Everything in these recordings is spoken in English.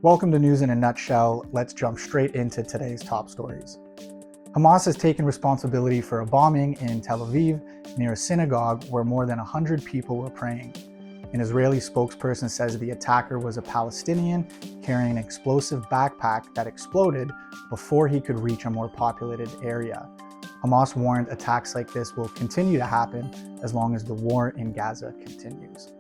Welcome to News in a Nutshell. Let's jump straight into today's top stories. Hamas has taken responsibility for a bombing in Tel Aviv near a synagogue where more than 100 people were praying. An Israeli spokesperson says the attacker was a Palestinian carrying an explosive backpack that exploded before he could reach a more populated area. Hamas warned attacks like this will continue to happen as long as the war in Gaza continues.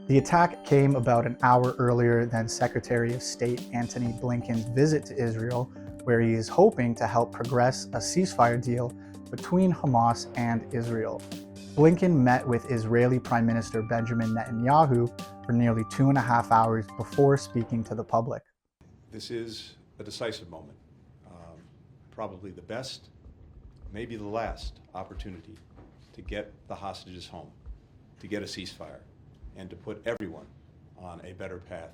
The attack came about an hour earlier than Secretary of State Antony Blinken's visit to Israel, where he is hoping to help progress a ceasefire deal between Hamas and Israel. Blinken met with Israeli Prime Minister Benjamin Netanyahu for nearly 2.5 hours before speaking to the public. This is a decisive moment, probably the best, maybe the last opportunity to get the hostages home, to get a ceasefire, and to put everyone on a better path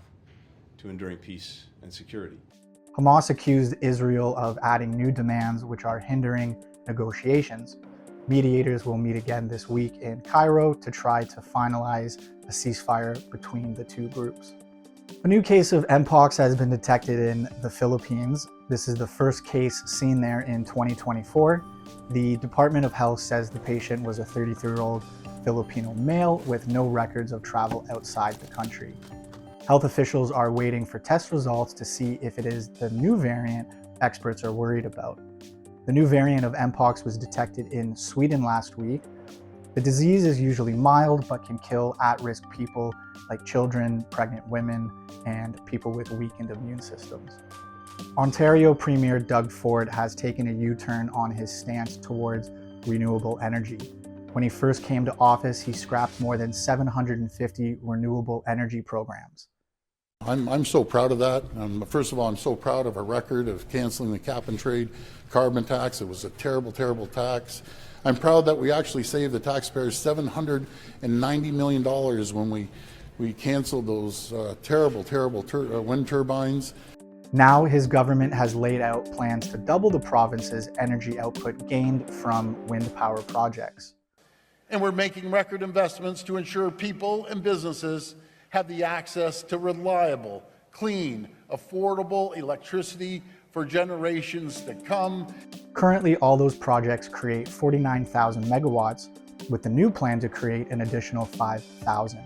to enduring peace and security. Hamas accused Israel of adding new demands which are hindering negotiations. Mediators will meet again this week in Cairo to try to finalize a ceasefire between the two groups. A new case of Mpox has been detected in the Philippines. This is the first case seen there in 2024. The Department of Health says the patient was a 33-year-old Filipino male with no records of travel outside the country. Health officials are waiting for test results to see if it is the new variant experts are worried about. The new variant of Mpox was detected in Sweden last week. The disease is usually mild but can kill at-risk people like children, pregnant women, and people with weakened immune systems. Ontario Premier Doug Ford has taken a U-turn on his stance towards renewable energy. When he first came to office, he scrapped more than 750 renewable energy programs. I'm so proud of that. First of all, I'm so proud of our record of canceling the cap and trade carbon tax. It was a terrible, terrible tax. I'm proud that we actually saved the taxpayers $790 million when we canceled those terrible wind turbines. Now his government has laid out plans to double the province's energy output gained from wind power projects. And we're making record investments to ensure people and businesses have the access to reliable, clean, affordable electricity for generations to come. Currently, all those projects create 49,000 megawatts, with the new plan to create an additional 5,000.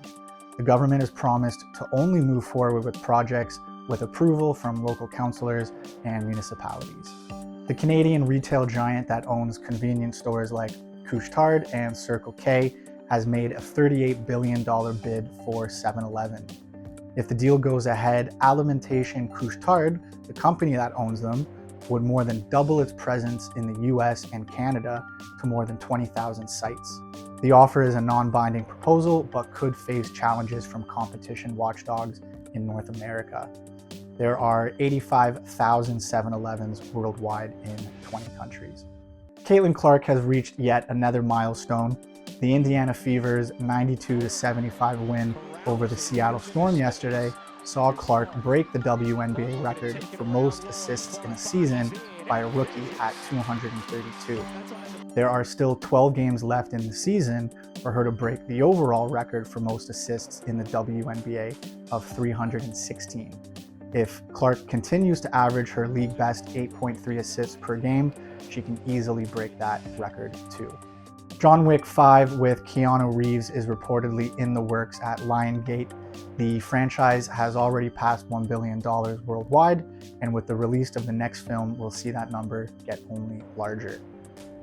The government has promised to only move forward with projects with approval from local councillors and municipalities. The Canadian retail giant that owns convenience stores like Couche-Tard and Circle K has made a $38 billion bid for 7-Eleven. If the deal goes ahead, Alimentation Couche-Tard, the company that owns them, would more than double its presence in the US and Canada to more than 20,000 sites. The offer is a non-binding proposal, but could face challenges from competition watchdogs in North America. There are 85,000 7-Elevens worldwide in 20 countries. Caitlin Clark has reached yet another milestone. The Indiana Fever's 92-75 win over the Seattle Storm yesterday saw Clark break the WNBA record for most assists in a season by a rookie at 232. There are still 12 games left in the season for her to break the overall record for most assists in the WNBA of 316. If Clark continues to average her league best 8.3 assists per game, she can easily break that record too. John Wick 5 with Keanu Reeves is reportedly in the works at Lionsgate. The franchise has already passed $1 billion worldwide, and with the release of the next film, we'll see that number get only larger.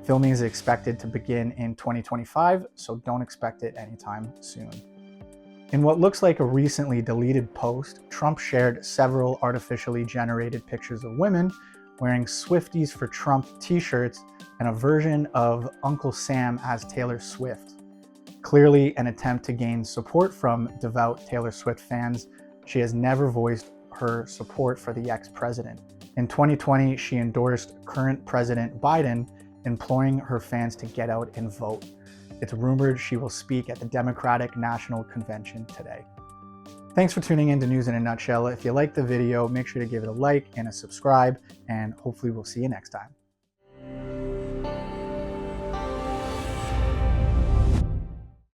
Filming is expected to begin in 2025, so don't expect it anytime soon. In what looks like a recently deleted post, Trump shared several artificially generated pictures of women wearing Swifties for Trump t-shirts and a version of Uncle Sam as Taylor Swift. Clearly an attempt to gain support from devout Taylor Swift fans, she has never voiced her support for the ex-president. In 2020, she endorsed current President Biden, imploring her fans to get out and vote. It's rumored she will speak at the Democratic National Convention today. Thanks for tuning in to News in a Nutshell. If you liked the video, make sure to give it a like and a subscribe, and hopefully we'll see you next time.